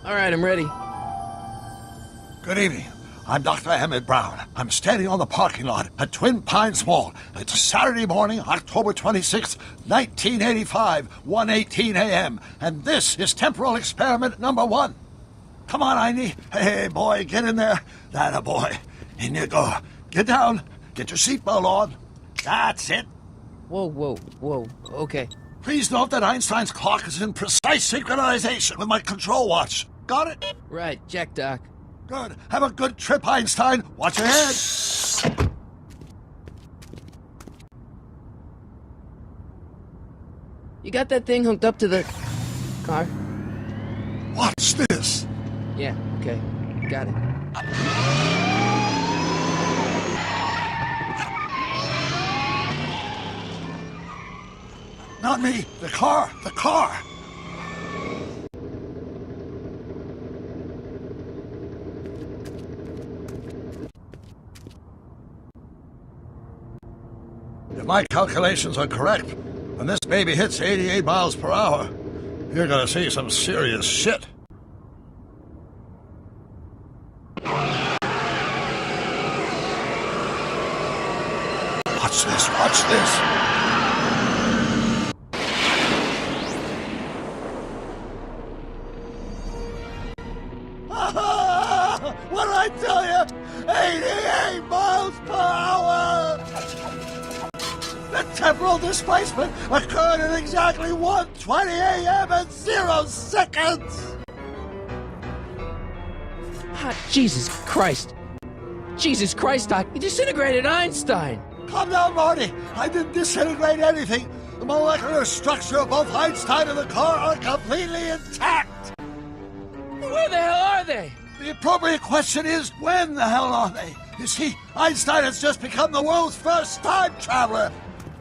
All right, I'm ready. Good evening. I'm Dr. Emmett Brown. I'm standing on the parking lot at Twin Pines Mall. It's Saturday morning, October 26th, 1985, 1:18 a.m. And this is temporal experiment number 1. Come on, Einie. Hey, boy, get in there. That a boy. In you go. Get down. Get your seatbelt on. That's it. Whoa. Okay. Please note that Einstein's clock is in precise synchronization with my control watch. Got it? Right, check, Doc. Good. Have a good trip, Einstein. Watch your head. You got that thing hooked up to the car? Watch this. Yeah, okay. Got it. Not me. The car. The car. If my calculations are correct, when this baby hits 88 miles per hour, you're gonna see some serious shit. Watch this, watch this. What did I tell you? 88 miles per hour! The temporal displacement occurred at exactly 1:20 a.m. and 0 seconds! Jesus Christ. Jesus Christ, Doc. You disintegrated Einstein. Calm down, Marty. I didn't disintegrate anything. The molecular structure of both Einstein and the car are completely intact. Where the hell are they? The appropriate question is, when the hell are they? You see, Einstein has just become the world's first time traveler.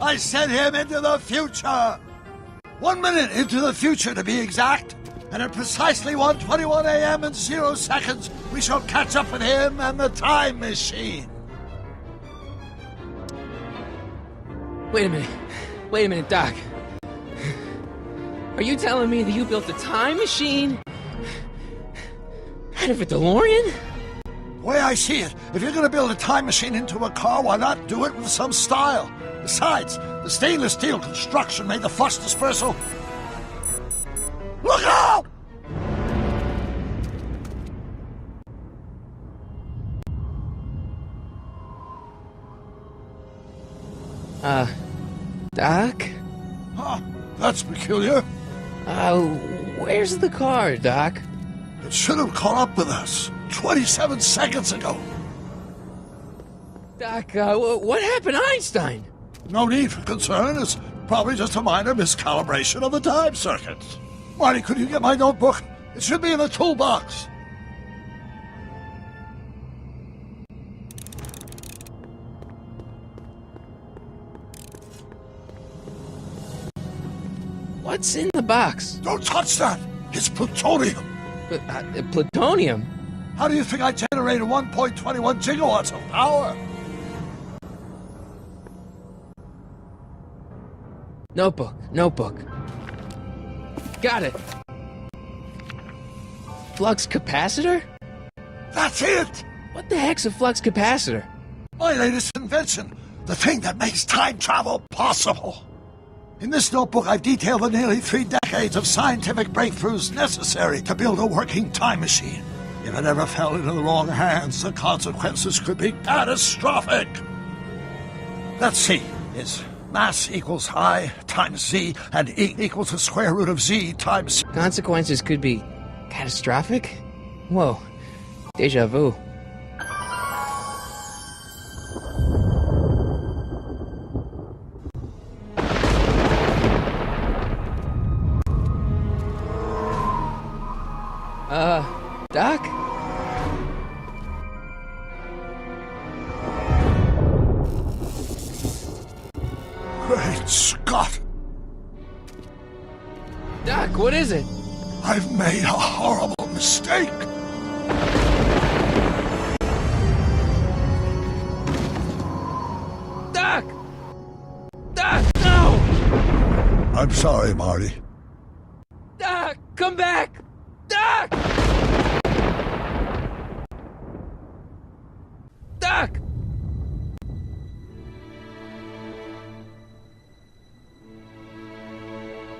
I sent him into the future. 1 minute into the future, to be exact. And at precisely 1:21 a.m. and 0 seconds, we shall catch up with him and the time machine. Wait a minute, Doc. Are you telling me that you built a time machine out of a DeLorean? The way I see it, if you're going to build a time machine into a car, why not do it with some style? Besides, the stainless steel construction made the flux dispersal. Look out! Doc? Huh, that's peculiar. Where's the car, Doc? It should have caught up with us 27 seconds ago. Doc, what happened to Einstein? No need for concern. It's probably just a minor miscalibration of the time circuits. Marty, could you get my notebook? It should be in the toolbox. What's in the box? Don't touch that! It's plutonium! Plutonium? How do you think I generated 1.21 gigawatts of power? Notebook. Got it. Flux capacitor? That's it! What the heck's a flux capacitor? My latest invention. The thing that makes time travel possible. In this notebook, I've detailed the nearly 3 decades of scientific breakthroughs necessary to build a working time machine. If it ever fell into the wrong hands, the consequences could be catastrophic. Let's see. It's mass equals I times Z, and E equals the square root of Z times... Consequences could be catastrophic? Whoa. Deja vu. Doc? Great Scott! Doc, what is it? I've made a horrible mistake! Doc! Doc, no! I'm sorry, Marty. Doc, come back! Doc! Doc!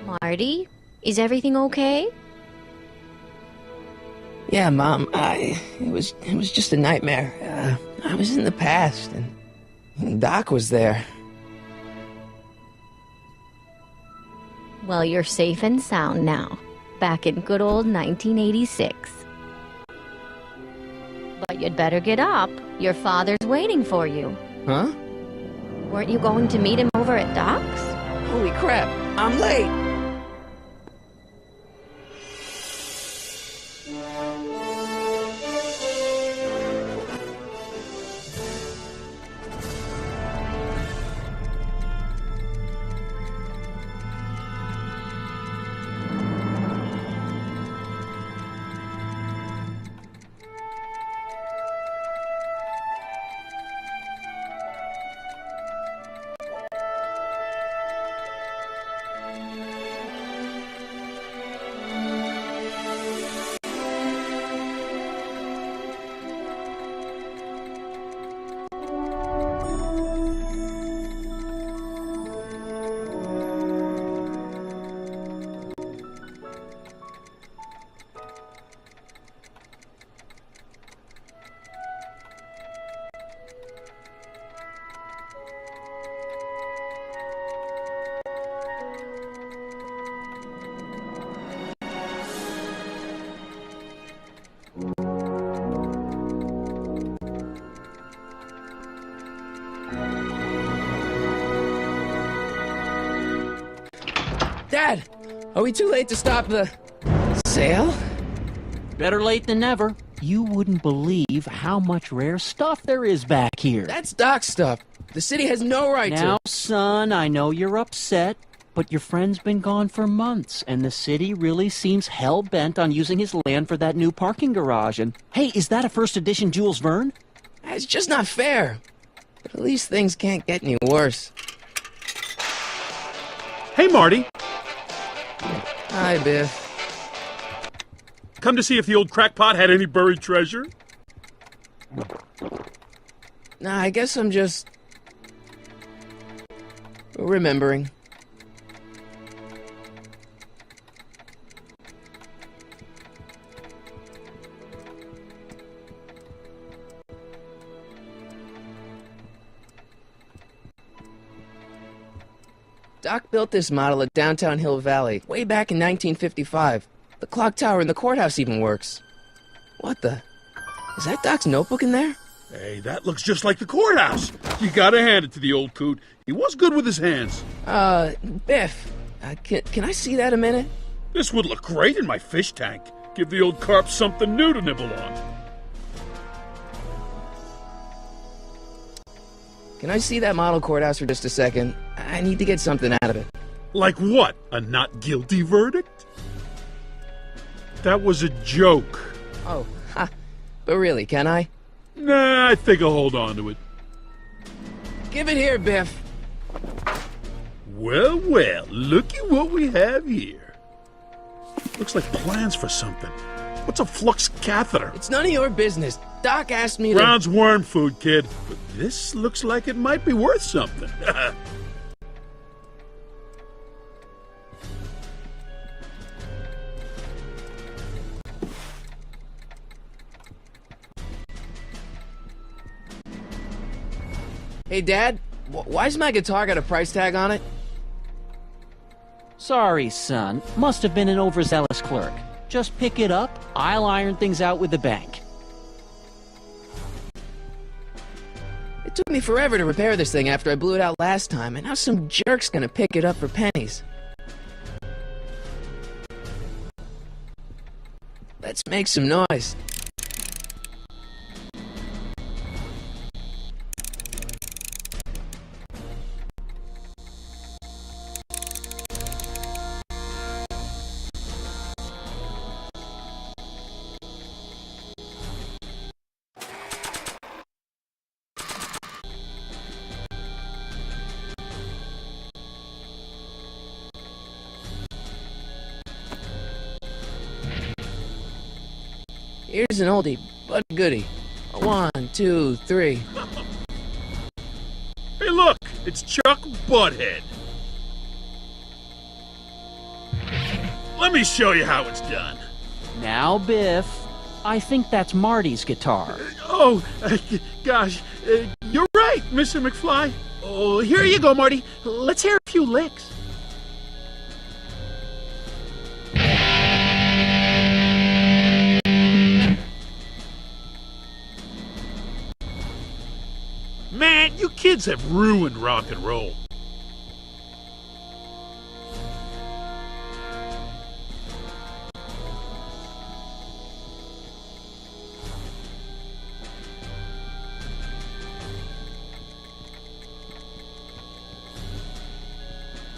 Marty, is everything okay? Yeah, Mom, it was just a nightmare. I was in the past, and Doc was there. Well, you're safe and sound now. Back in good old 1986. But you'd better get up. Your father's waiting for you. Huh? Weren't you going to meet him over at Doc's? Holy crap, I'm late! Dad, are we too late to stop the sale? Better late than never. You wouldn't believe how much rare stuff there is back here. That's Doc's stuff. The city has no right Now, to... son, I know you're upset, but your friend's been gone for months, and the city really seems hell-bent on using his land for that new parking garage. And, hey, is that a first edition Jules Verne? It's just not fair. But at least things can't get any worse. Hey, Marty. Hi, Biff. Come to see if the old crackpot had any buried treasure? Nah, I guess I'm just... remembering. Doc built this model at downtown Hill Valley way back in 1955. The clock tower in the courthouse even works. What the? Is that Doc's notebook in there? Hey, that looks just like the courthouse. You gotta hand it to the old coot. He was good with his hands. Biff, can I see that a minute? This would look great in my fish tank. Give the old carp something new to nibble on. Can I see that model courthouse for just a second? I need to get something out of it. Like what? A not guilty verdict? That was a joke. Oh, ha. But really, can I? Nah, I think I'll hold on to it. Give it here, Biff. Well, well, looky what we have here. Looks like plans for something. What's a flux catheter? It's none of your business. Doc asked me to... Brown's worm food, kid. But this looks like it might be worth something. Hey, Dad, why's my guitar got a price tag on it? Sorry, son. Must have been an overzealous clerk. Just pick it up. I'll iron things out with the bank. It took me forever to repair this thing after I blew it out last time, and now some jerk's gonna pick it up for pennies. Let's make some noise. Here's an oldie, but goodie. 1, 2, 3. Hey, look! It's Chuck Butthead. Let me show you how it's done. Now, Biff, I think that's Marty's guitar. Oh, gosh. You're right, Mr. McFly. Oh, here you go, Marty. Let's hear a few licks. Man, you kids have ruined rock and roll.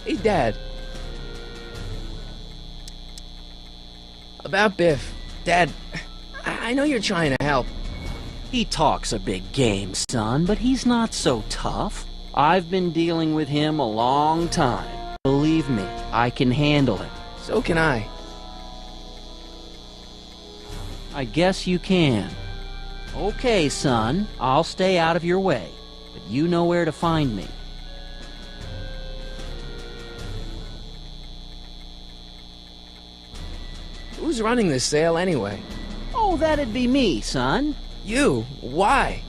Hey, Dad. About Biff. Dad, I know you're trying to help. He talks a big game, son, but he's not so tough. I've been dealing with him a long time. Believe me, I can handle him. So can I. I guess you can. Okay, son, I'll stay out of your way, but you know where to find me. Who's running this sale anyway? Oh, that'd be me, son. You? Why?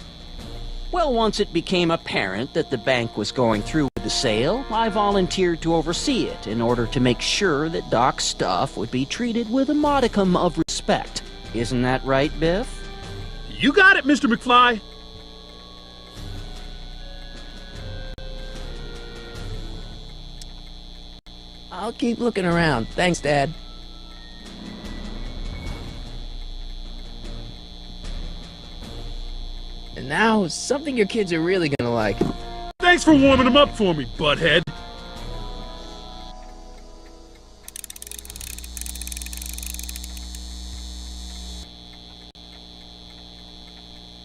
Well, once it became apparent that the bank was going through with the sale, I volunteered to oversee it in order to make sure that Doc's stuff would be treated with a modicum of respect. Isn't that right, Biff? You got it, Mr. McFly. I'll keep looking around. Thanks, Dad. And now, something your kids are really gonna like. Thanks for warming them up for me, butthead.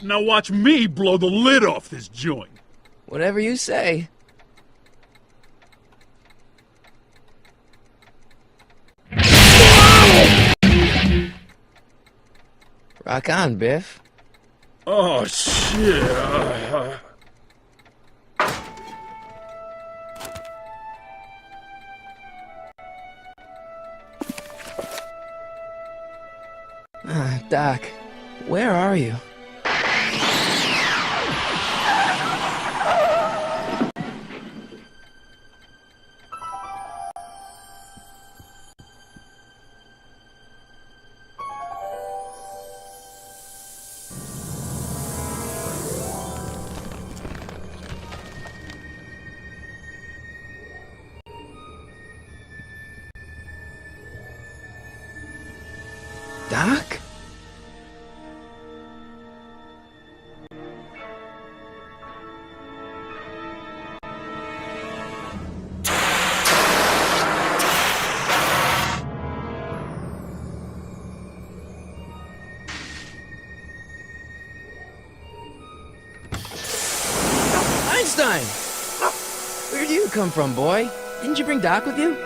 Now watch me blow the lid off this joint. Whatever you say. Rock on, Biff. Oh, shit. Doc, where are you? Doc? Einstein! Where do you come from, boy? Didn't you bring Doc with you?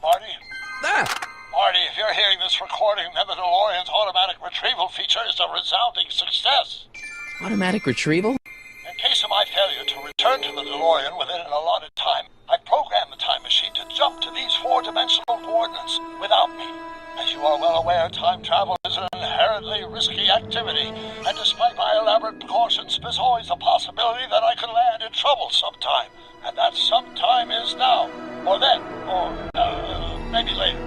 Marty? Ah! Marty, if you're hearing this recording, then the DeLorean's automatic retrieval feature is a resounding success. Automatic retrieval? In case of my failure to return to the DeLorean within an allotted time, I programmed the time machine to jump to these four-dimensional coordinates without me. As you are well aware, time travel is an inherently risky activity, and despite my elaborate precautions, there's always a possibility that I could land in trouble sometime. And that sometime is now, or then, or maybe later.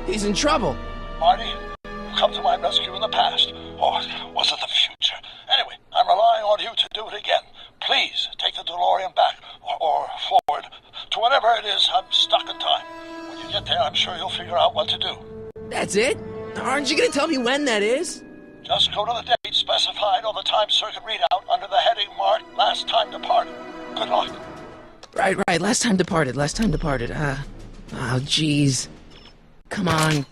He's in trouble. Marty, you come to my rescue in the past, or was it the future? Anyway, I'm relying on you to do it again. Please take the DeLorean back, or forward, to whatever is, I'm stuck in time. When you get there, I'm sure you'll figure out what to do. That's it? Aren't you gonna tell me when that is? Just go to the date specified on the time circuit readout under the heading marked Last Time Departed. Good luck. Right. Last time departed. Oh, jeez. Come on.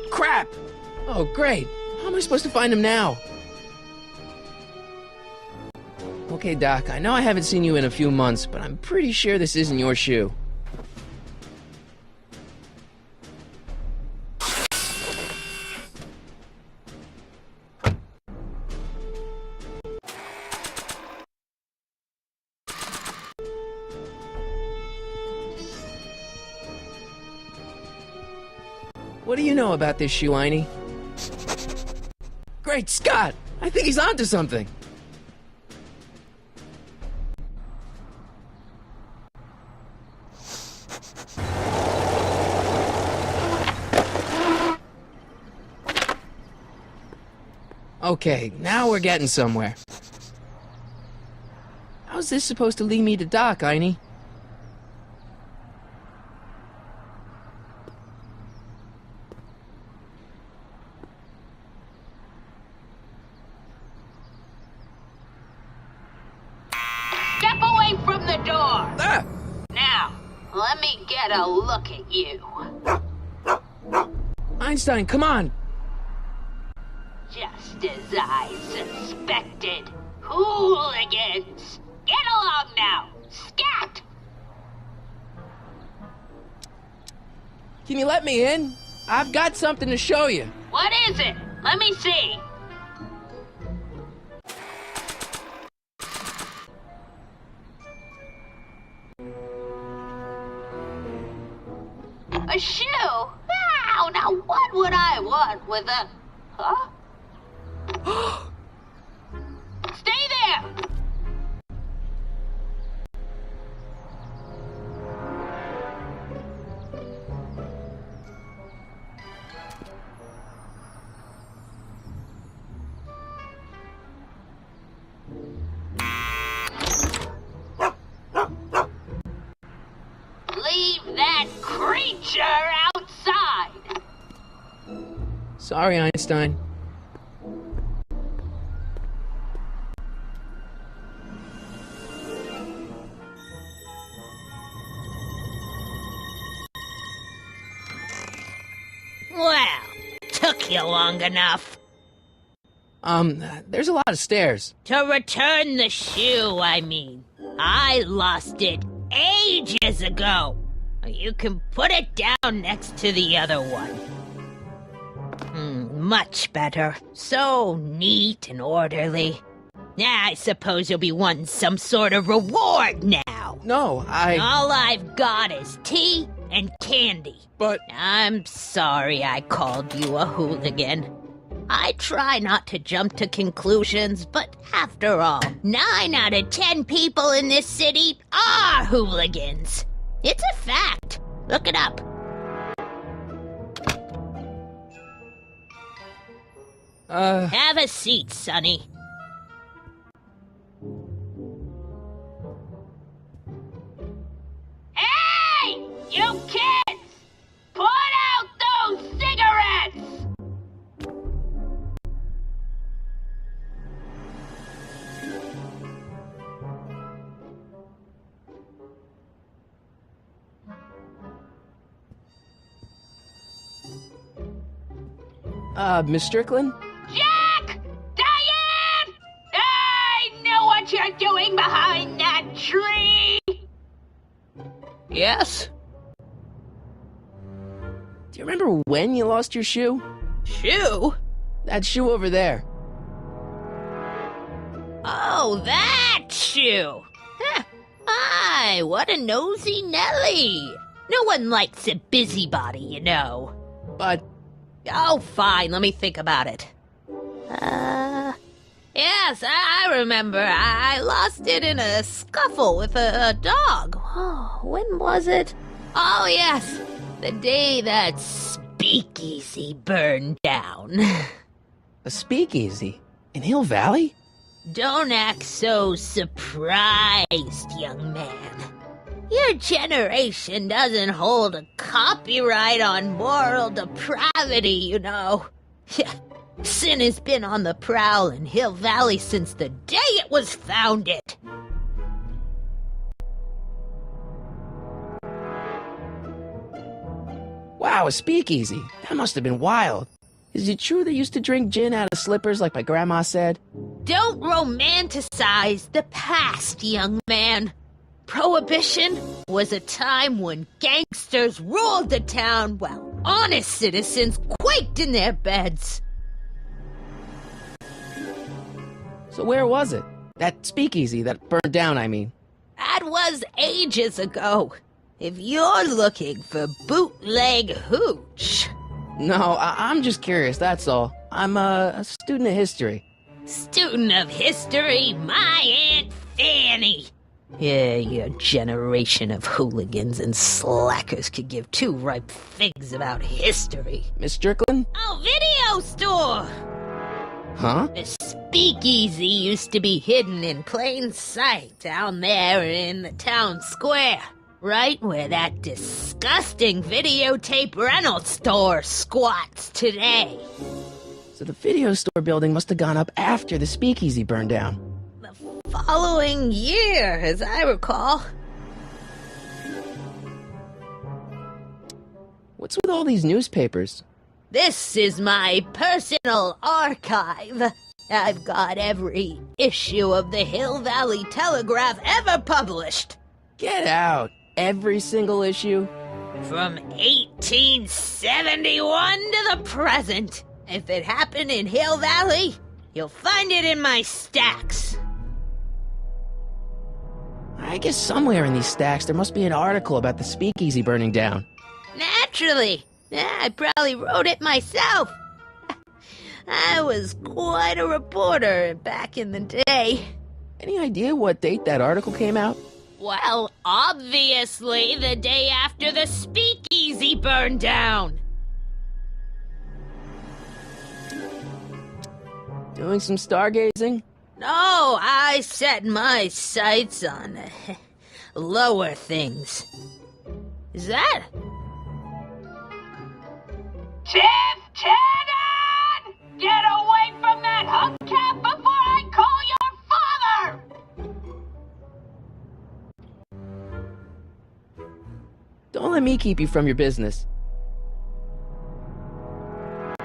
Crap! Oh, great. How am I supposed to find him now? Okay, Doc, I know I haven't seen you in a few months, but I'm pretty sure this isn't your shoe. What do you know about this shoe, Einie? Great Scott! I think he's onto something! Okay, now we're getting somewhere. How's this supposed to lead me to Doc, Einie? Step away from the door! Ah! Now, let me get a look at you. Einstein, come on! Just as I suspected. Hooligans! Get along now! Scat! Can you let me in? I've got something to show you. What is it? Let me see. A shoe? Wow, now what would I want with a... Huh? Stay there! Leave that creature outside! Sorry, Einstein. Well, took you long enough. There's a lot of stairs. To return the shoe, I mean. I lost it ages ago. You can put it down next to the other one. Much better. So neat and orderly. I suppose you'll be wanting some sort of reward now. No, All I've got is tea and candy. But... I'm sorry I called you a hooligan. I try not to jump to conclusions, but after all, 9 out of 10 people in this city are hooligans. It's a fact. Look it up. Have a seat, Sonny. Hey! You kids! Put out those cigarettes! Miss Strickland? Jack! Diane! I know what you're doing behind that tree! Yes? Do you remember when you lost your shoe? Shoe? That shoe over there. Oh, that shoe! Huh. Aye, what a nosy Nelly! No one likes a busybody, you know. But... Oh, fine, let me think about it. Yes, I remember. I lost it in a scuffle with a dog. Oh, when was it? Oh, yes, the day that speakeasy burned down. a speakeasy? In Hill Valley? Don't act so surprised, young man. Your generation doesn't hold a copyright on moral depravity, you know. Sin has been on the prowl in Hill Valley since the day it was founded. Wow, a speakeasy. That must have been wild. Is it true they used to drink gin out of slippers like my grandma said? Don't romanticize the past, young man. Prohibition was a time when gangsters ruled the town while honest citizens quaked in their beds. So where was it? That speakeasy that burned down, I mean. That was ages ago. If you're looking for bootleg hooch. No, I'm just curious, that's all. I'm a student of history. Student of history, my Aunt Fanny. Yeah, your generation of hooligans and slackers could give two ripe figs about history. Miss Strickland? Oh, video store! Huh? The speakeasy used to be hidden in plain sight down there in the town square. Right where that disgusting videotape rental store squats today. So the video store building must have gone up after the speakeasy burned down. The following year, as I recall. What's with all these newspapers? This is my personal archive. I've got every issue of the Hill Valley Telegraph ever published. Get out! Every single issue? From 1871 to the present. If it happened in Hill Valley, you'll find it in my stacks. I guess somewhere in these stacks there must be an article about the speakeasy burning down. Naturally. I probably wrote it myself. I was quite a reporter back in the day. Any idea what date that article came out? Well, obviously the day after the speakeasy burned down. Doing some stargazing? No, I set my sights on lower things. Is that? Tiff Tannen! Get away from that hubcap before I call your father! Don't let me keep you from your business.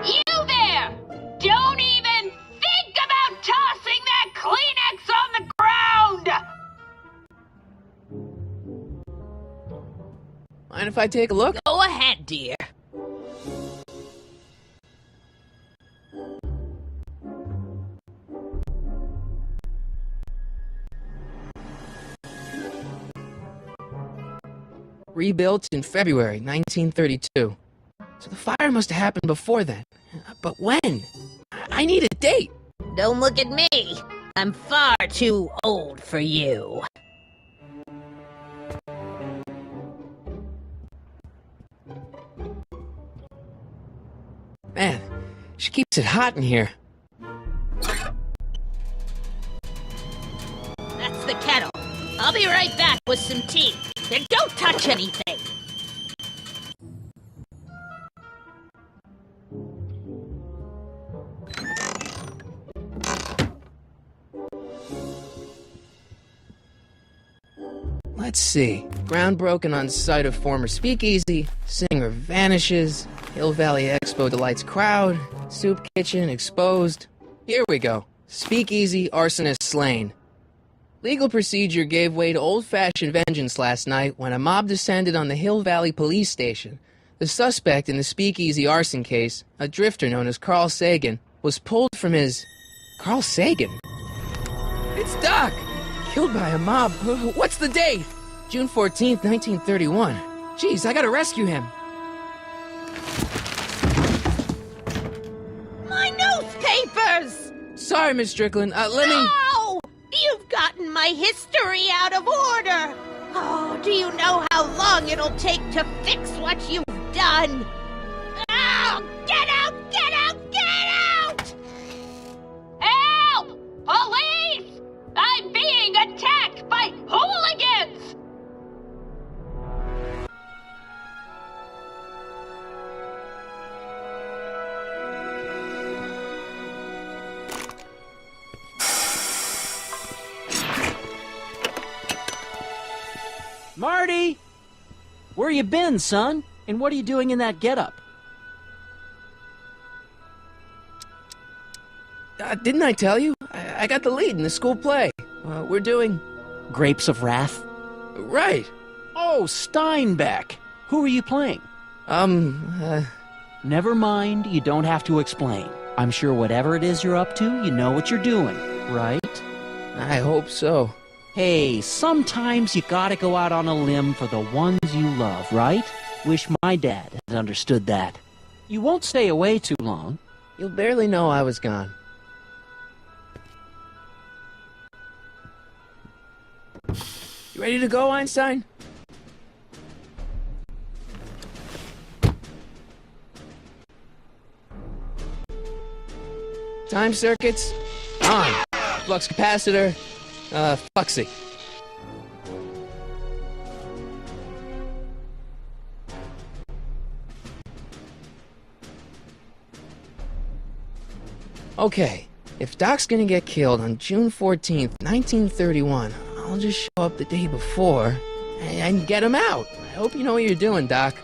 You there! Don't even think about tossing that Kleenex on the ground! Mind if I take a look? Go ahead, dear. Rebuilt in February 1932. So the fire must have happened before then. But when? I need a date. Don't look at me. I'm far too old for you. Man, she keeps it hot in here. That's the kettle. I'll be right back with some tea. Then don't touch anything. Let's see. Ground broken on site of former speakeasy. Singer vanishes. Hill Valley Expo delights crowd. Soup kitchen exposed. Here we go. Speakeasy arsonist slain. Legal procedure gave way to old-fashioned vengeance last night when a mob descended on the Hill Valley Police Station. The suspect in the speakeasy arson case, a drifter known as Carl Sagan, was pulled from his... Carl Sagan? It's Doc! Killed by a mob. What's the date? June 14th, 1931. Jeez, I gotta rescue him. My newspapers! Sorry, Miss Strickland. Let me... No! You've gotten my history out of order! Oh, do you know how long it'll take to fix what you've done? Oh, get out! Get out! Get out! Help! Police! I'm being attacked by hooligans! Billy! Where you been, son? And what are you doing in that getup? Didn't I tell you? I got the lead in the school play. We're doing... Grapes of Wrath? Right. Oh, Steinbeck! Who are you playing? Never mind, you don't have to explain. I'm sure whatever it is you're up to, you know what you're doing, right? I hope so. Hey, sometimes you gotta go out on a limb for the ones you love, right? Wish my dad had understood that. You won't stay away too long. You'll barely know I was gone. You ready to go, Einstein? Time circuits, on. Flux capacitor, fluxy. Okay, if Doc's gonna get killed on June 14th, 1931, I'll just show up the day before and get him out. I hope you know what you're doing, Doc.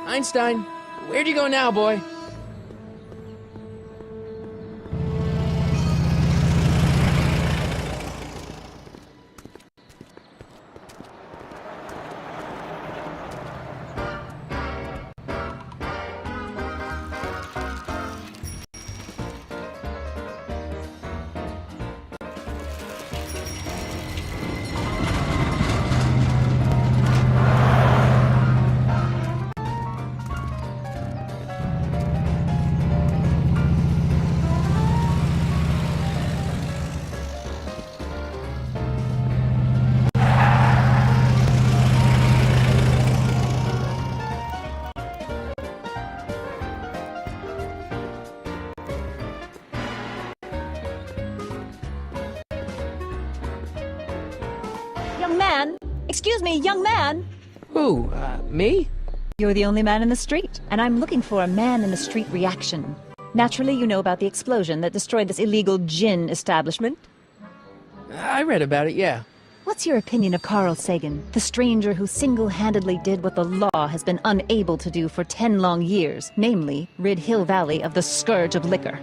Einstein, where'd you go now, boy? Young man! Excuse me, young man! Who, me? You're the only man in the street, and I'm looking for a man-in-the-street reaction. Naturally, you know about the explosion that destroyed this illegal gin establishment. I read about it, yeah. What's your opinion of Carl Sagan, the stranger who single-handedly did what the law has been unable to do for 10 long years, namely, rid Hill Valley of the scourge of liquor?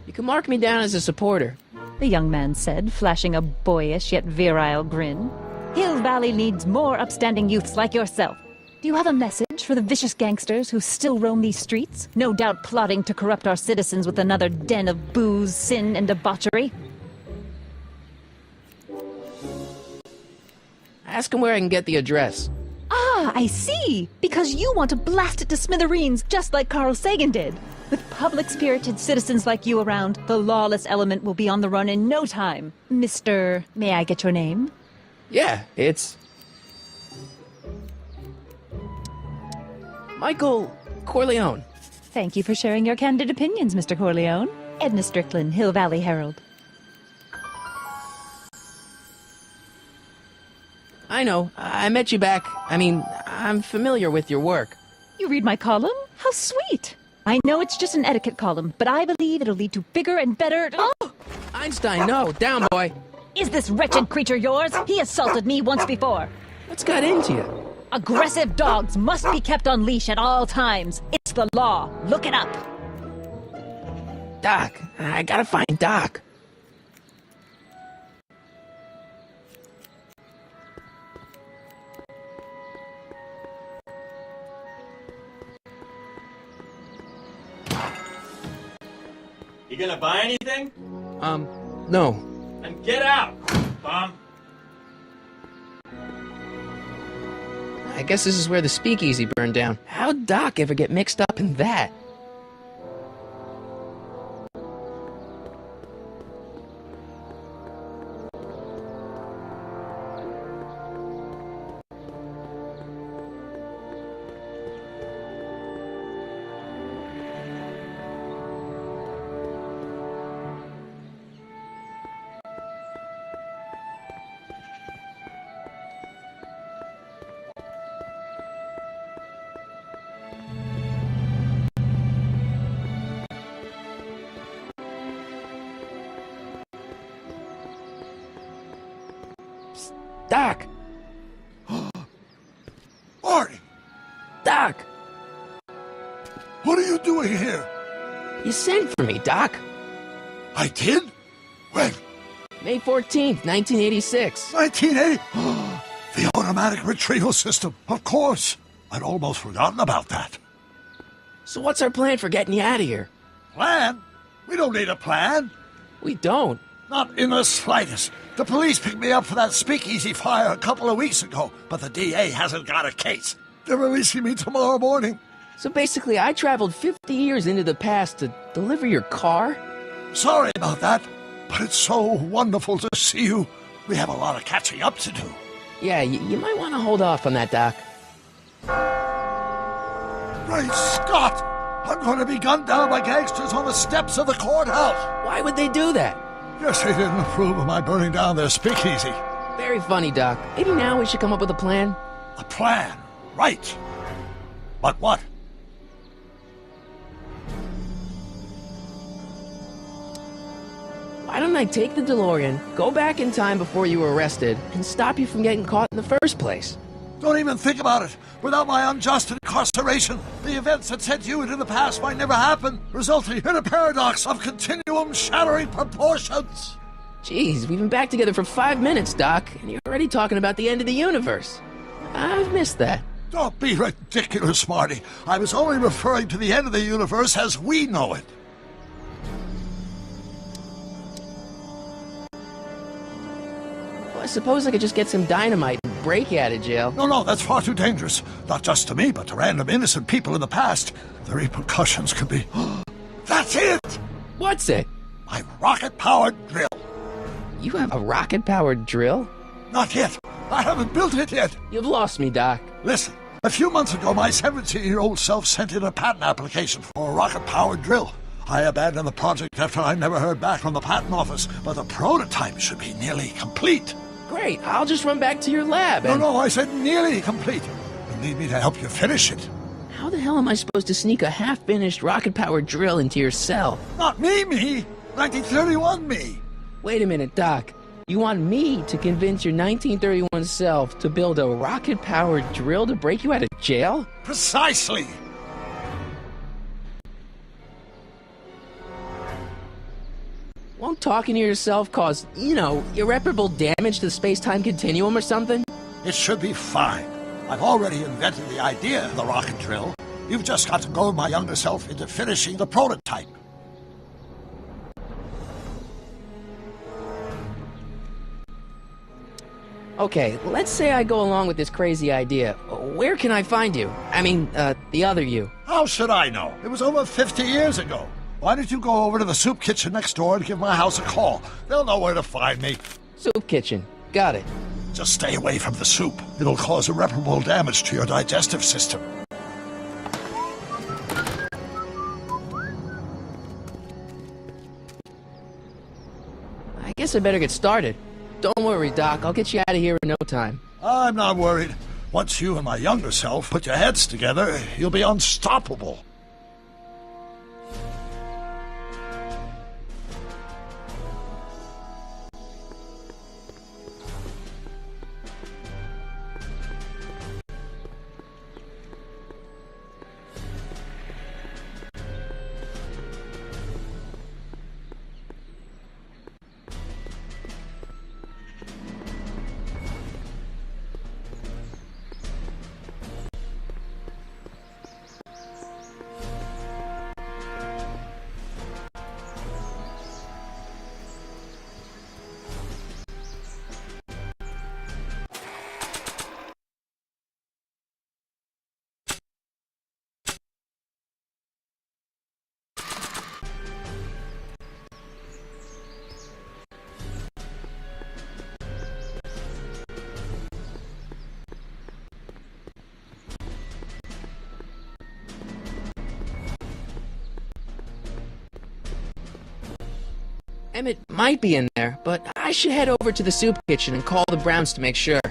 You can mark me down as a supporter. The young man said, flashing a boyish yet virile grin. Hill Valley needs more upstanding youths like yourself. Do you have a message for the vicious gangsters who still roam these streets? No doubt plotting to corrupt our citizens with another den of booze, sin, and debauchery. Ask him where I can get the address. Ah, I see! Because you want to blast it to smithereens, just like Carl Sagan did. With public-spirited citizens like you around, the lawless element will be on the run in no time. Mr. May I get your name? Yeah, it's... Michael Corleone. Thank you for sharing your candid opinions, Mr. Corleone. Edna Strickland, Hill Valley Herald. I know. I met you back. I'm familiar with your work. You read my column? How sweet! I know it's just an etiquette column, but I believe it'll lead to bigger and better... Oh! Einstein, no. Down, boy. Is this wretched creature yours? He assaulted me once before. What's got into you? Aggressive dogs must be kept on leash at all times. It's the law. Look it up. Doc. I gotta find Doc. You gonna buy anything? No. Then get out, bum! I guess this is where the speakeasy burned down. How'd Doc ever get mixed up in that? Doc! Marty! Doc! What are you doing here? You sent for me, Doc. I did? When? May 14th, 1986. 1980? The automatic retrieval system. Of course. I'd almost forgotten about that. So what's our plan for getting you out of here? Plan? We don't need a plan. We don't. Not in the slightest. The police picked me up for that speakeasy fire a couple of weeks ago, but the DA hasn't got a case. They're releasing me tomorrow morning. So basically, I traveled 50 years into the past to deliver your car? Sorry about that, but it's so wonderful to see you. We have a lot of catching up to do. Yeah, you might want to hold off on that, Doc. Great Scott! I'm going to be gunned down by gangsters on the steps of the courthouse. Why would they do that? Guess they didn't approve of my burning down their speakeasy. Very funny, Doc. Maybe now we should come up with a plan. A plan, right. But what? Why don't I take the DeLorean, go back in time before you were arrested, and stop you from getting caught in the first place? Don't even think about it. Without my unjust incarceration, the events that sent you into the past might never happen, resulting in a paradox of continuum-shattering proportions. Jeez, we've been back together for 5 minutes, Doc, and you're already talking about the end of the universe. I've missed that. Don't be ridiculous, Marty. I was only referring to the end of the universe as we know it. Well, I suppose I could just get some dynamite and break you out of jail. No, that's far too dangerous. Not just to me, but to random innocent people in the past. The repercussions could be... That's it! What's it? My rocket-powered drill. You have a rocket-powered drill? Not yet. I haven't built it yet. You've lost me, Doc. Listen, a few months ago, my 17-year-old self sent in a patent application for a rocket-powered drill. I abandoned the project after I never heard back from the patent office, but the prototype should be nearly complete. Great, I'll just run back to your lab and... No, I said nearly complete. You need me to help you finish it. How the hell am I supposed to sneak a half-finished rocket-powered drill into your cell? Not me! 1931 me! Wait a minute, Doc. You want me to convince your 1931 self to build a rocket-powered drill to break you out of jail? Precisely! Won't talking to yourself cause, irreparable damage to the space-time continuum or something? It should be fine. I've already invented the idea of the rocket drill. You've just got to goad my younger self into finishing the prototype. Okay, let's say I go along with this crazy idea. Where can I find you? I mean, the other you. How should I know? It was over 50 years ago. Why don't you go over to the soup kitchen next door and give my house a call? They'll know where to find me. Soup kitchen. Got it. Just stay away from the soup. It'll cause irreparable damage to your digestive system. I guess I better get started. Don't worry, Doc. I'll get you out of here in no time. I'm not worried. Once you and my younger self put your heads together, you'll be unstoppable. Emmett might be in there, but I should head over to the soup kitchen and call the Browns to make sure.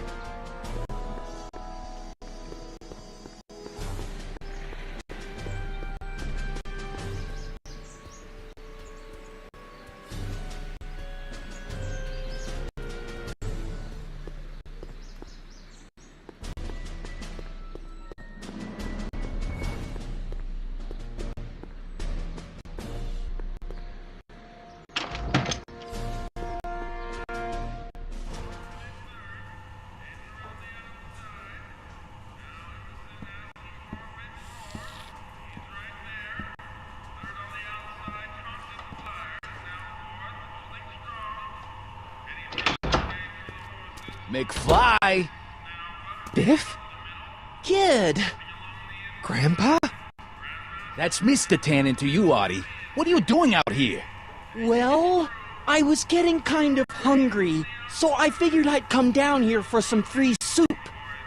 McFly! Biff? Kid! Grandpa? That's Mr. Tannen to you, Artie. What are you doing out here? Well, I was getting kind of hungry, so I figured I'd come down here for some free soup.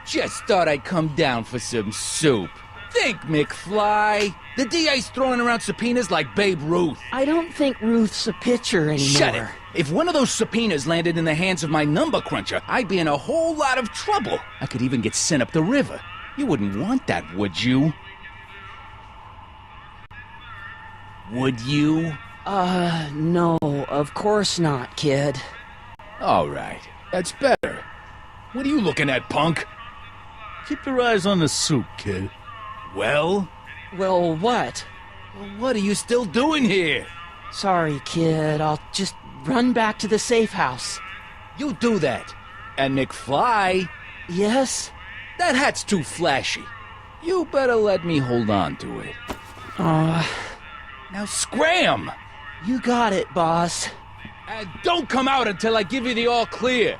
Just thought I'd come down for some soup. Think, McFly. The DA's throwing around subpoenas like Babe Ruth. I don't think Ruth's a pitcher anymore. Shut it! If one of those subpoenas landed in the hands of my number cruncher, I'd be in a whole lot of trouble. I could even get sent up the river. You wouldn't want that, would you? Would you? No, of course not, kid. All right, that's better. What are you looking at, punk? Keep your eyes on the soup, kid. Well? Well, what? What are you still doing here? Sorry, kid. I'll just run back to the safe house. You do that. And McFly? Yes? That hat's too flashy. You better let me hold on to it. Now scram! You got it, boss. And don't come out until I give you the all clear.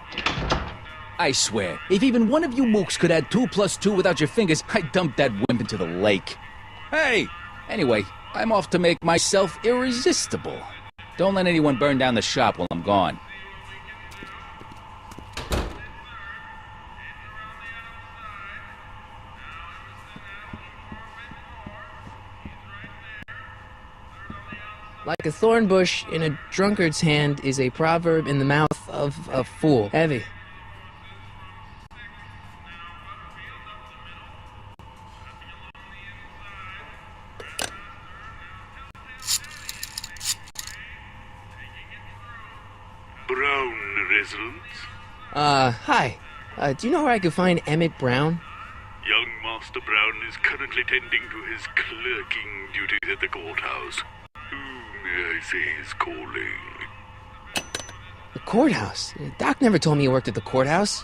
I swear, if even one of you mooks could add 2 + 2 without your fingers, I'd dump that wimp into the lake. Hey! Anyway, I'm off to make myself irresistible. Don't let anyone burn down the shop while I'm gone. Like a thorn bush in a drunkard's hand is a proverb in the mouth of a fool. Heavy. Brown residence? Hi. Do you know where I could find Emmett Brown? Young Master Brown is currently tending to his clerking duties at the courthouse. Who may I say is calling? The courthouse? Doc never told me he worked at the courthouse.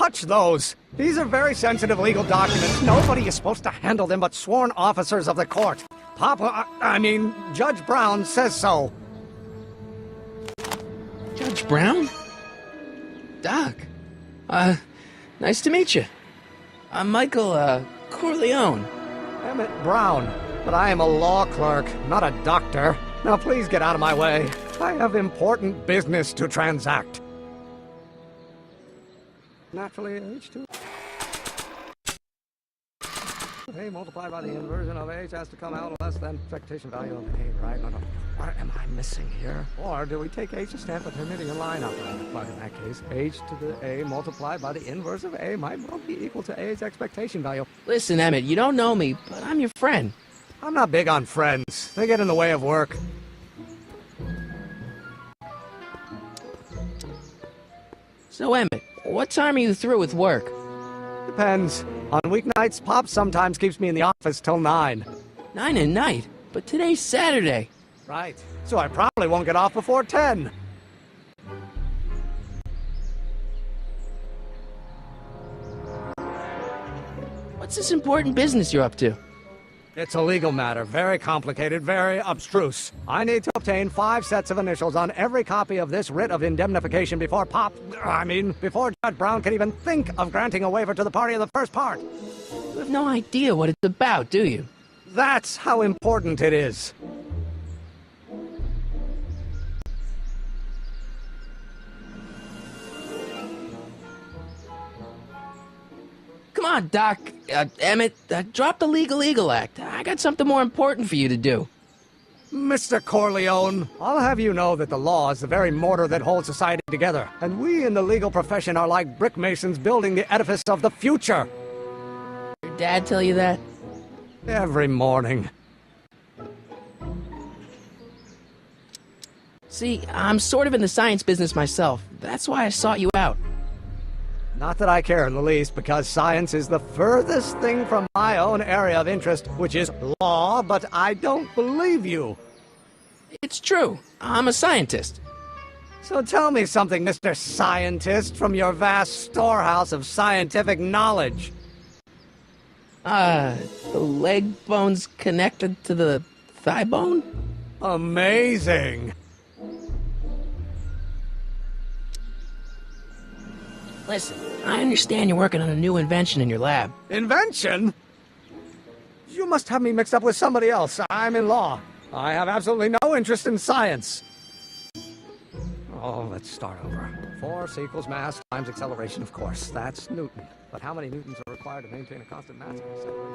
touch those. These are very sensitive legal documents. Nobody is supposed to handle them but sworn officers of the court. Judge Brown says so. Judge Brown? Doc. Nice to meet you. I'm Michael, Corleone. Emmett Brown. But I am a law clerk, not a doctor. Now please get out of my way. I have important business to transact. Naturally, H2. A multiplied by the inversion of H has to come out less than expectation value of A, right? No. What am I missing here? Or do we take H to stand for the Hermitian line operator? But in that case, H to the A multiplied by the inverse of A might well be equal to A's expectation value. Listen, Emmett, you don't know me, but I'm your friend. I'm not big on friends. They get in the way of work. So, Emmett, what time are you through with work? Depends. On weeknights, Pop sometimes keeps me in the office till 9. 9 at night? But today's Saturday. Right. So I probably won't get off before 10. What's this important business you're up to? It's a legal matter. Very complicated, very abstruse. I need to obtain 5 sets of initials on every copy of this writ of indemnification before before Judge Brown can even think of granting a waiver to the party of the first part. You have no idea what it's about, do you? That's how important it is. Come on, Doc. Emmett, drop the Legal Eagle Act. I got something more important for you to do. Mr. Corleone, I'll have you know that the law is the very mortar that holds society together, and we in the legal profession are like brick masons building the edifice of the future. Your dad tell you that? Every morning. See, I'm sort of in the science business myself. That's why I sought you out. Not that I care in the least, because science is the furthest thing from my own area of interest, which is law, but I don't believe you. It's true. I'm a scientist. So tell me something, Mr. Scientist, from your vast storehouse of scientific knowledge. The leg bone's connected to the thigh bone? Amazing. Listen, I understand you're working on a new invention in your lab. Invention? You must have me mixed up with somebody else. I'm in law. I have absolutely no interest in science. Oh, let's start over. Force equals mass times acceleration, of course. That's Newton. But how many newtons are required to maintain a constant mass and acceleration?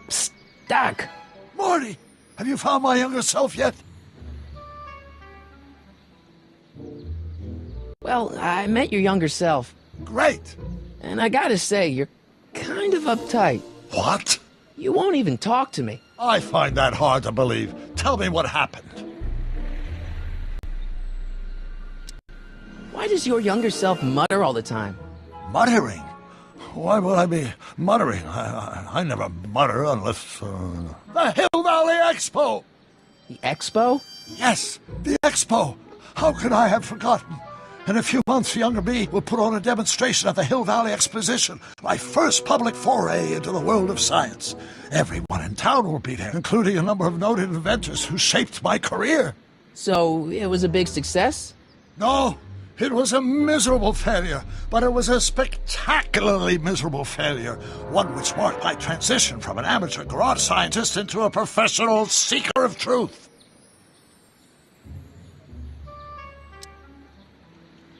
Psst, Doc! Morty, have you found my younger self yet? Well, I met your younger self. Great! And I gotta say, you're kind of uptight. What? You won't even talk to me. I find that hard to believe. Tell me what happened. Why does your younger self mutter all the time? Muttering? Why would I be muttering? I never mutter unless... The Hill Valley Expo! The Expo? Yes, the Expo! How could I have forgotten? In a few months, younger me will put on a demonstration at the Hill Valley Exposition, my first public foray into the world of science. Everyone in town will be there, including a number of noted inventors who shaped my career. So, it was a big success? No, it was a miserable failure, but it was a spectacularly miserable failure, one which marked my transition from an amateur garage scientist into a professional seeker of truth.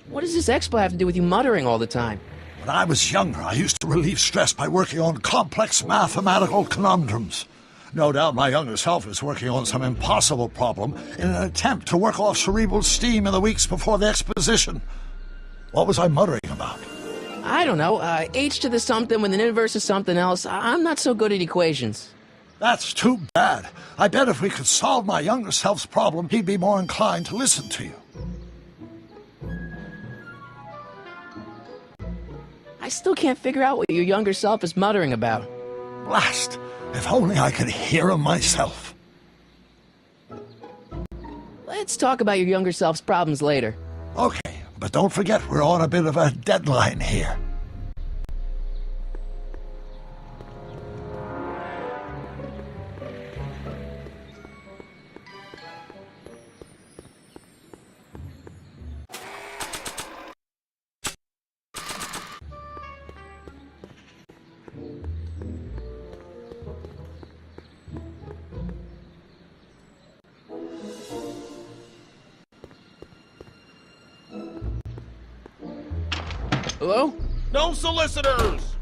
What does this expo have to do with you muttering all the time? When I was younger, I used to relieve stress by working on complex mathematical conundrums. No doubt my younger self is working on some impossible problem in an attempt to work off cerebral steam in the weeks before the exposition. What was I muttering about? I don't know. H to the something with an inverse of something else. I'm not so good at equations. That's too bad. I bet if we could solve my younger self's problem, he'd be more inclined to listen to you. I still can't figure out what your younger self is muttering about. Blast! If only I could hear him myself. Let's talk about your younger self's problems later. Okay, but don't forget we're on a bit of a deadline here. Hello? No solicitors!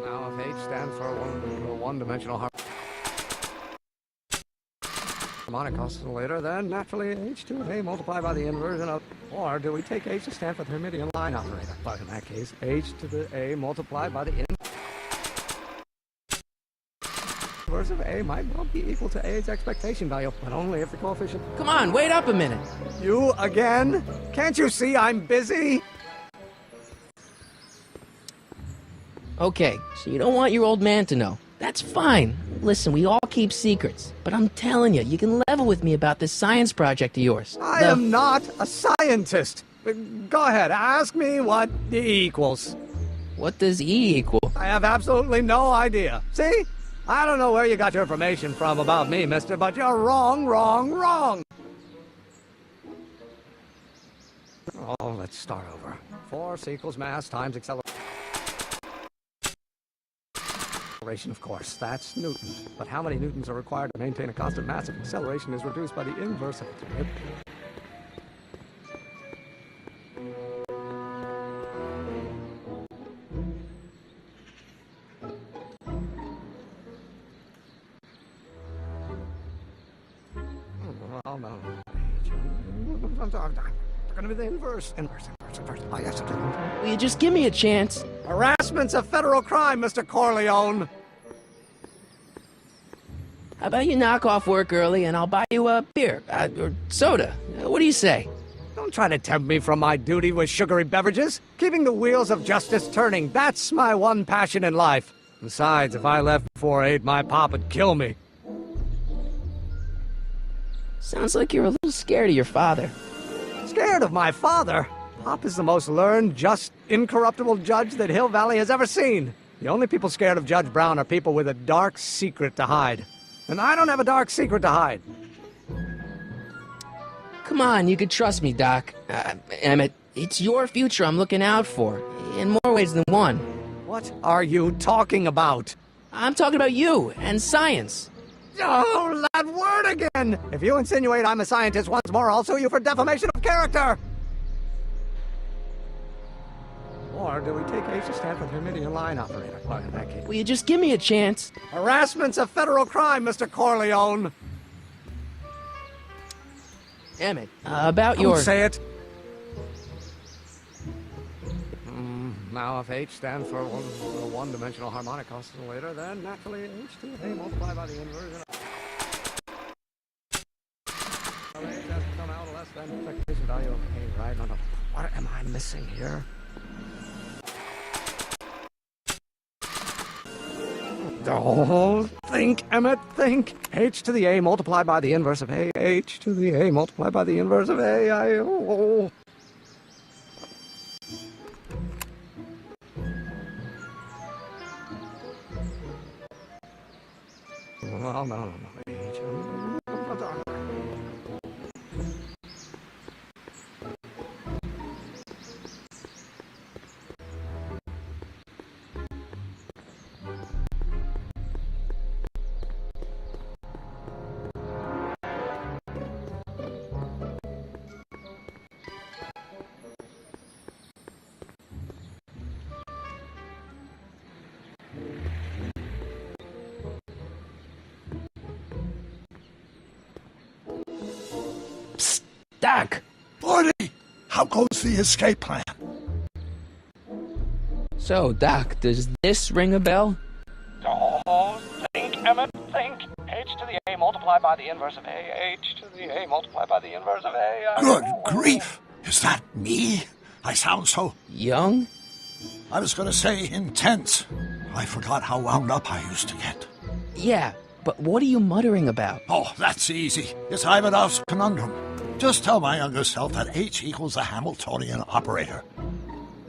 Now, if H stands for one-dimensional harmonic oscillator, then naturally H to A multiplied by the inversion of... Or do we take H to stand for the Hermitian line operator? But in that case, H to the A multiplied by the inverse of A might well be equal to A's expectation value, but only if the coefficient... Come on, wait up a minute. You again? Can't you see I'm busy? Okay, so you don't want your old man to know. That's fine. Listen, we all keep secrets. But I'm telling you, you can level with me about this science project of yours. I am not a scientist. Go ahead, ask me what E equals. What does E equal? I have absolutely no idea. See? I don't know where you got your information from about me, mister, but you're wrong, wrong, wrong. Oh, let's start over. Force equals mass times acceleration. Of course, that's Newton. But how many newtons are required to maintain a constant mass if acceleration is reduced by the inverse of it? Oh, no. Going to be the inverse. Inverse. Oh, yes, Will you just give me a chance? Harassment's a federal crime, Mr. Corleone. How about you knock off work early and I'll buy you a beer, or soda. What do you say? Don't try to tempt me from my duty with sugary beverages. Keeping the wheels of justice turning, that's my one passion in life. Besides, if I left before 8, my pop would kill me. Sounds like you're a little scared of your father. Scared of my father? Pop is the most learned, just, incorruptible judge that Hill Valley has ever seen. The only people scared of Judge Brown are people with a dark secret to hide. And I don't have a dark secret to hide. Come on, you could trust me, Doc. Emmett, it's your future I'm looking out for, in more ways than one. What are you talking about? I'm talking about you and science. Oh, that word again! If you insinuate I'm a scientist once more, I'll sue you for defamation of character! Or do we take H to stand for the Hermitian line operator? Well, in that case... Will you just give me a chance? Harassment's a federal crime, Mr. Corleone! Emmett, about Don't your... say it! Now, if H stands for one-dimensional harmonic oscillator, then naturally H to A multiplied by the inversion of... H has to come out less than expectation value of A, right? No. What am I missing here? Oh, think, Emmett, think. H to the A multiplied by the inverse of A. H to the A multiplied by the inverse of A. Oh. Well, no. H. Doc! Morty, how goes the escape plan? So, Doc, does this ring a bell? Oh, think, Emmett, think. H to the A multiplied by the inverse of A. H to the A multiplied by the inverse of A. Good grief! Is that me? I sound so... Young? I was gonna say intense. I forgot how wound up I used to get. Yeah, but what are you muttering about? Oh, that's easy. It's Ivanov's conundrum. Just tell my younger self that H equals the Hamiltonian operator.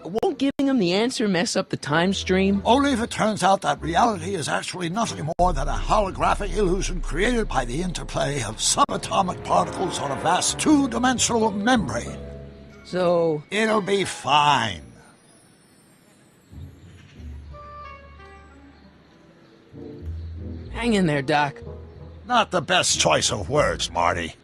Won't giving him the answer mess up the time stream? Only if it turns out that reality is actually nothing more than a holographic illusion created by the interplay of subatomic particles on a vast two-dimensional membrane. So... It'll be fine. Hang in there, Doc. Not the best choice of words, Marty.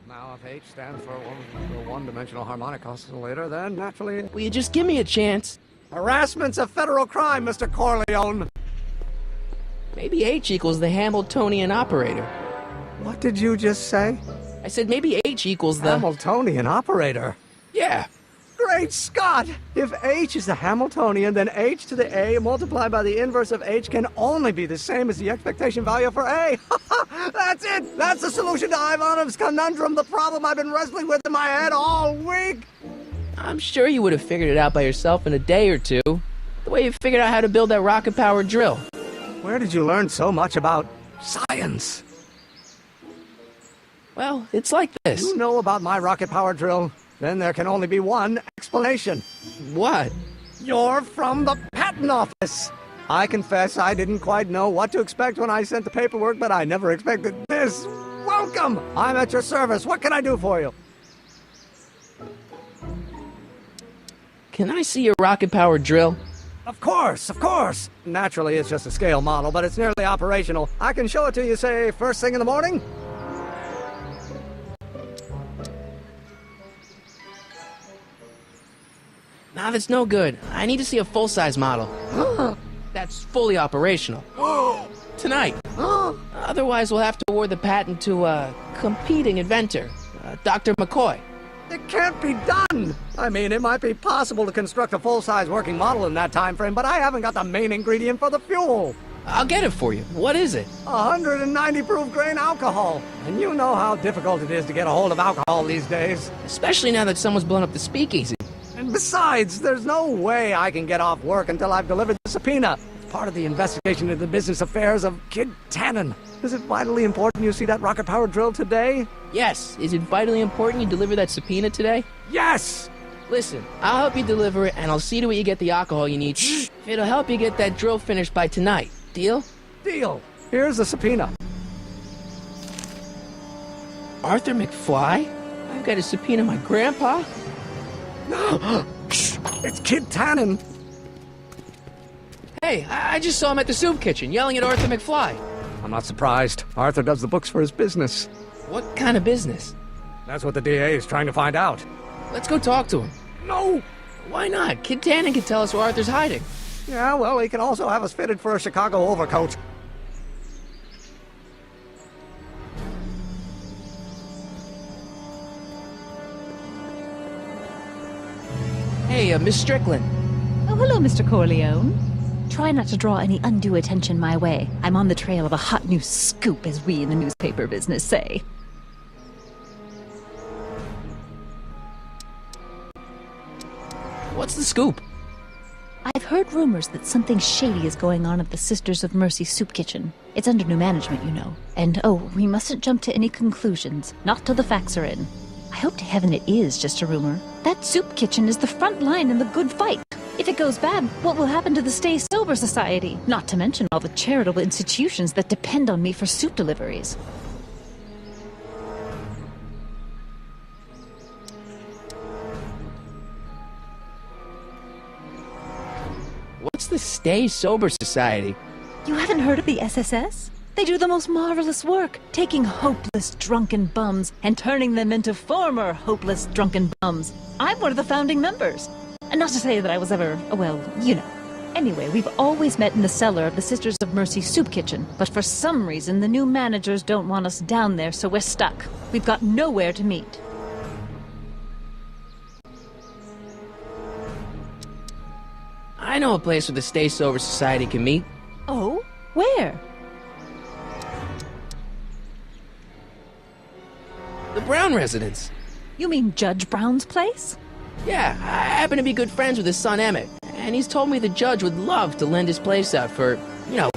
Now, if H stands for one-dimensional harmonic oscillator, then naturally... Will you just give me a chance? Harassment's a federal crime, Mr. Corleone! Maybe H equals the Hamiltonian operator. What did you just say? I said maybe H equals the... Hamiltonian operator? Yeah. Great Scott! If H is the Hamiltonian, then H to the A multiplied by the inverse of H can only be the same as the expectation value for A. That's it! That's the solution to Ivanov's conundrum, the problem I've been wrestling with in my head all week! I'm sure you would have figured it out by yourself in a day or two. The way you figured out how to build that rocket-powered drill. Where did you learn so much about science? Well, it's like this. You know about my rocket-powered drill? Then there can only be one explanation. What? You're from the patent office! I confess I didn't quite know what to expect when I sent the paperwork, but I never expected this. Welcome! I'm at your service. What can I do for you? Can I see your rocket-powered drill? Of course, of course! Naturally, it's just a scale model, but it's nearly operational. I can show it to you, say, first thing in the morning? Nah, that's no good. I need to see a full-size model. That's fully operational. Tonight. Otherwise, we'll have to award the patent to a competing inventor, Dr. McCoy. It can't be done! I mean, it might be possible to construct a full-size working model in that time frame, but I haven't got the main ingredient for the fuel. I'll get it for you. What is it? 190 proof grain alcohol. And you know how difficult it is to get a hold of alcohol these days. Especially now that someone's blown up the speakeasy. And besides, there's no way I can get off work until I've delivered the subpoena. It's part of the investigation into the business affairs of Kid Tannen. Is it vitally important you see that rocket-powered drill today? Yes. Is it vitally important you deliver that subpoena today? Yes! Listen, I'll help you deliver it, and I'll see to it you get the alcohol you need. It'll help you get that drill finished by tonight. Deal? Deal. Here's the subpoena. Arthur McFly? I've got to subpoena my grandpa? It's Kid Tannen. Hey, I just saw him at the soup kitchen, yelling at Arthur McFly. I'm not surprised. Arthur does the books for his business. What kind of business? That's what the DA is trying to find out. Let's go talk to him. No! Why not? Kid Tannen can tell us where Arthur's hiding. Yeah, well, he can also have us fitted for a Chicago overcoat. Hey, Miss Strickland. Oh, hello, Mr. Corleone. Try not to draw any undue attention my way. I'm on the trail of a hot new scoop, as we in the newspaper business say. What's the scoop? I've heard rumors that something shady is going on at the Sisters of Mercy soup kitchen. It's under new management, you know. And, oh, we mustn't jump to any conclusions. Not till the facts are in. I hope to heaven it is just a rumor. That soup kitchen is the front line in the good fight. If it it goes bad, what will happen to the Stay Sober Society? Not to mention all the charitable institutions that depend on me for soup deliveries. What's the Stay Sober Society? You haven't heard of the SSS? They do the most marvelous work, taking hopeless drunken bums and turning them into former hopeless drunken bums. I'm one of the founding members. And not to say that I was ever, well, you know. Anyway, we've always met in the cellar of the Sisters of Mercy soup kitchen, but for some reason the new managers don't want us down there, so we're stuck. We've got nowhere to meet. I know a place where the Stay Sober Society can meet. Oh? Where? The Brown residence. You mean Judge Brown's place? Yeah, I happen to be good friends with his son Emmett, and he's told me the judge would love to lend his place out for,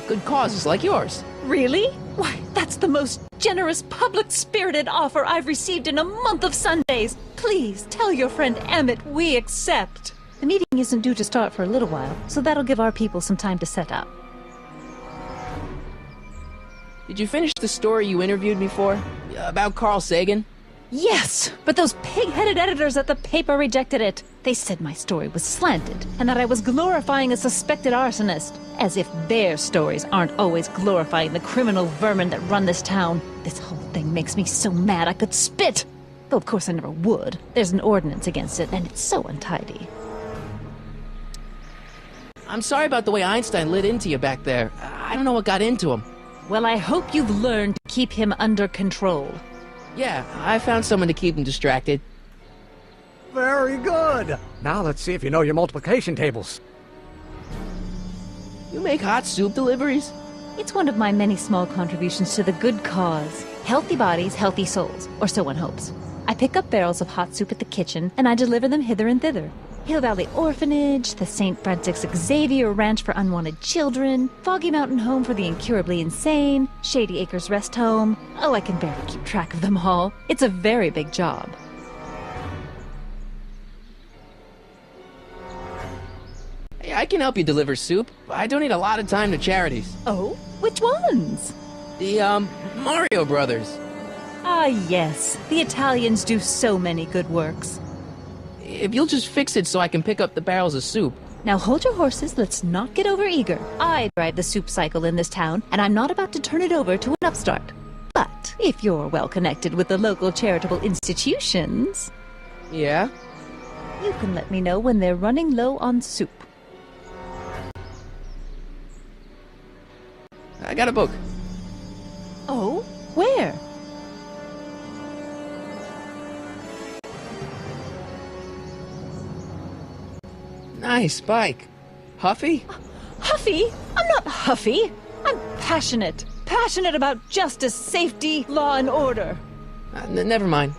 good causes like yours. Really? Why, that's the most generous, public-spirited offer I've received in a month of Sundays. Please, tell your friend Emmett we accept. The meeting isn't due to start for a little while, so that'll give our people some time to set up. Did you finish the story you interviewed me for? About Carl Sagan? Yes, but those pig-headed editors at the paper rejected it. They said my story was slanted, and that I was glorifying a suspected arsonist. As if their stories aren't always glorifying the criminal vermin that run this town. This whole thing makes me so mad I could spit. Though of course I never would. There's an ordinance against it, and it's so untidy. I'm sorry about the way Einstein lit into you back there. I don't know what got into him. Well, I hope you've learned to keep him under control. Yeah, I found someone to keep him distracted. Very good. Now let's see if you know your multiplication tables. You make hot soup deliveries? It's one of my many small contributions to the good cause. Healthy bodies, healthy souls, or so one hopes. I pick up barrels of hot soup at the kitchen, and I deliver them hither and thither. Hill Valley Orphanage, the St. Francis Xavier Ranch for Unwanted Children, Foggy Mountain Home for the Incurably Insane, Shady Acres Rest Home. Oh, I can barely keep track of them all. It's a very big job. Hey, I can help you deliver soup. I donate a lot of time to charities. Oh? Which ones? The, Mario Brothers. Ah, yes. The Italians do so many good works. If you'll just fix it so I can pick up the barrels of soup. Now hold your horses, let's not get overeager. I drive the soup cycle in this town, and I'm not about to turn it over to an upstart. But if you're well connected with the local charitable institutions... Yeah? You can let me know when they're running low on soup. I got a book. Oh? Where? Nice bike. Huffy? Huffy? I'm not huffy. I'm passionate. Passionate about justice, safety, law, and order. Never mind.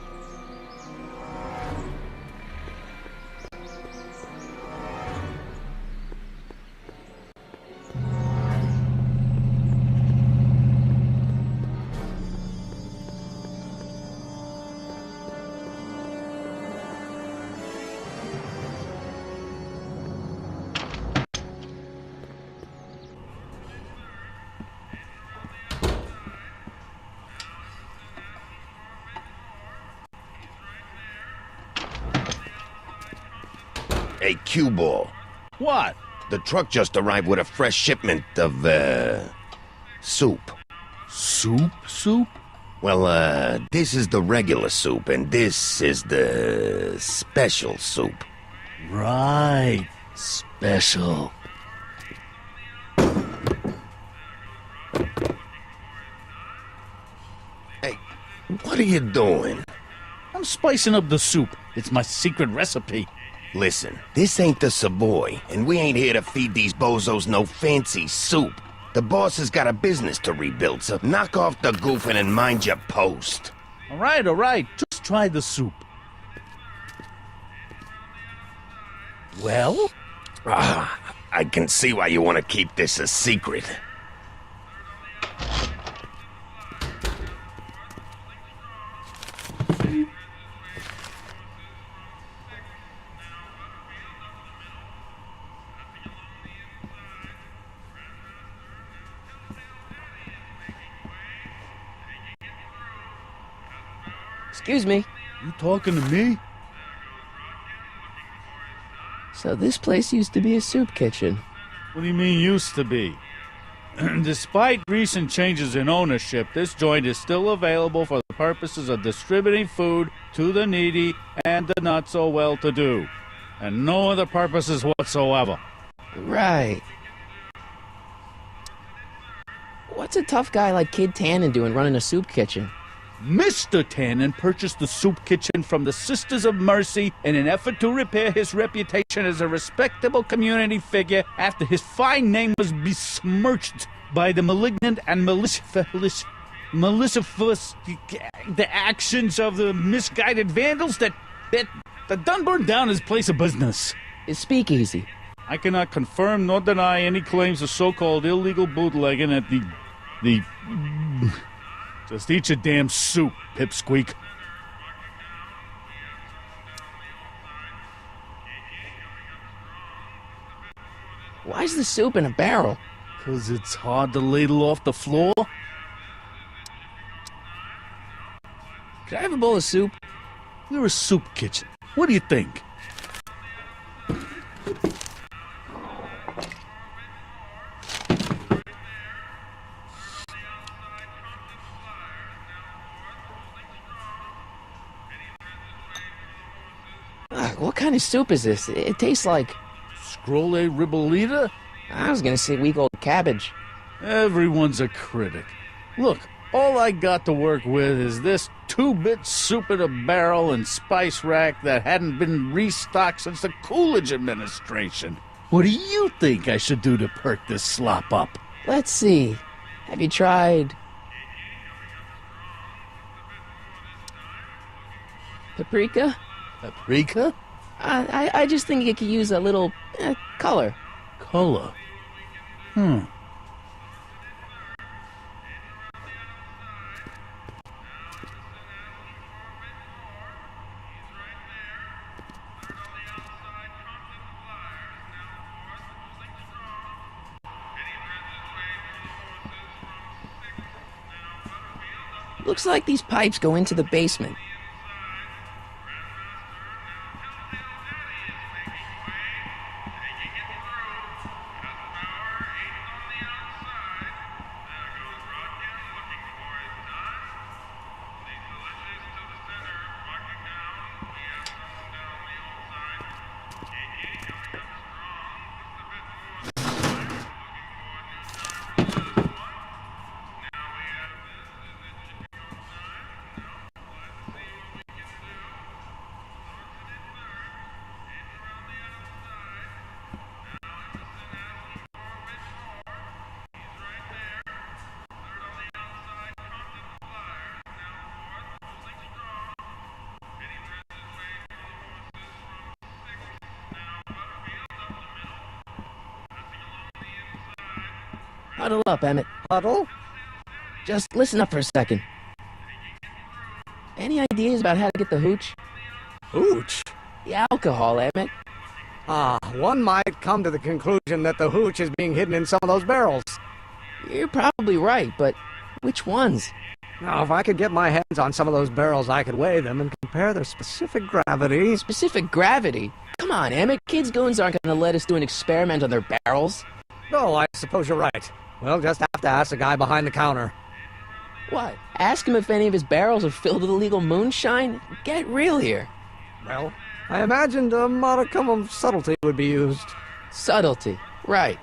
Hey, cue ball. What? The truck just arrived with a fresh shipment of, soup. Soup? Well, this is the regular soup, and this is the special soup. Right. Special. Hey, what are you doing? I'm spicing up the soup. It's my secret recipe. Listen, this ain't the Savoy, and we ain't here to feed these bozos no fancy soup. The boss has got a business to rebuild, so knock off the goofing and mind your post. All right. Just try the soup. Well? I can see why you want to keep this a secret. Excuse me. You talking to me? So this place used to be a soup kitchen. What do you mean used to be? Despite recent changes in ownership, this joint is still available for the purposes of distributing food to the needy and the not-so-well-to-do. And no other purposes whatsoever. Right. What's a tough guy like Kid Tannen doing running a soup kitchen? Mr. Tannen purchased the soup kitchen from the Sisters of Mercy in an effort to repair his reputation as a respectable community figure after his fine name was besmirched by the malignant and malicious the actions of the misguided vandals that done burned down his place of business. His speakeasy. I cannot confirm nor deny any claims of so-called illegal bootlegging at the Just eat your damn soup, pipsqueak. Why's the soup in a barrel? 'Cause it's hard to ladle off the floor. Could I have a bowl of soup? You're a soup kitchen. What do you think? What kind of soup is this? It tastes like... Scrolle ribollita? I was gonna say week-old cabbage. Everyone's a critic. Look, all I got to work with is this 2-bit soup in a barrel and spice rack that hadn't been restocked since the Coolidge administration. What do you think I should do to perk this slop up? Let's see. Have you tried... paprika? Paprika? I just think you could use a little color. Color? Looks like these pipes go into the basement. Huddle up, Emmett. Huddle? Just listen up for a second. Any ideas about how to get the hooch? Hooch? The alcohol, Emmett. One might come to the conclusion that the hooch is being hidden in some of those barrels. You're probably right, but which ones? Now, if I could get my hands on some of those barrels, I could weigh them and compare their specific gravity. Specific gravity? Come on, Emmett. Kids goons aren't going to let us do an experiment on their barrels. No, I suppose you're right. We'll just have to ask the guy behind the counter. What? Ask him if any of his barrels are filled with illegal moonshine? Get real here. Well, I imagined a modicum of subtlety would be used. Subtlety, right.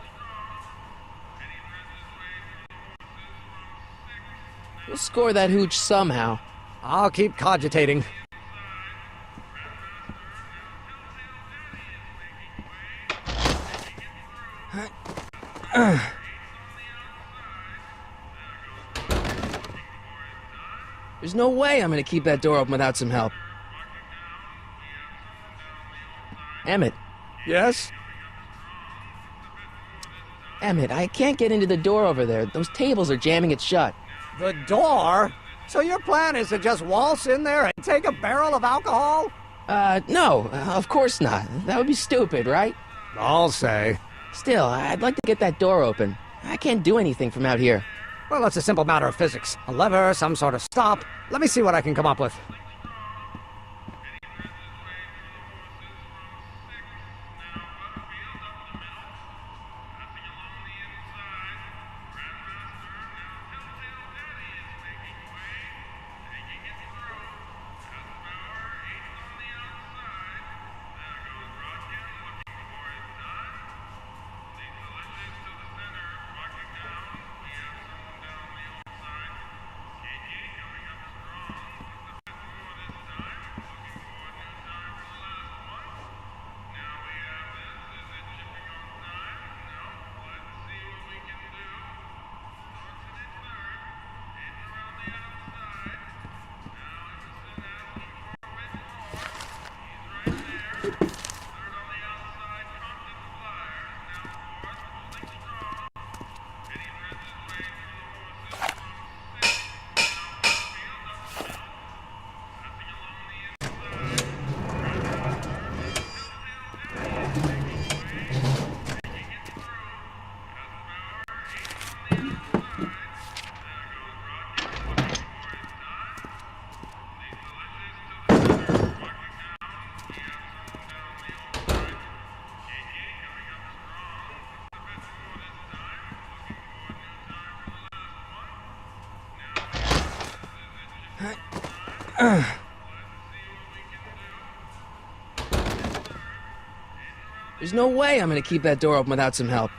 We'll score that hooch somehow. I'll keep cogitating. There's no way I'm gonna keep that door open without some help. Emmett. Yes? Emmett, I can't get into the door over there. Those tables are jamming it shut. The door? So your plan is to just waltz in there and take a barrel of alcohol? No, of course not. That would be stupid, right? I'll say. Still, I'd like to get that door open. I can't do anything from out here. Well, it's a simple matter of physics. A lever, some sort of stop. Let me see what I can come up with. There's no way I'm gonna keep that door open without some help.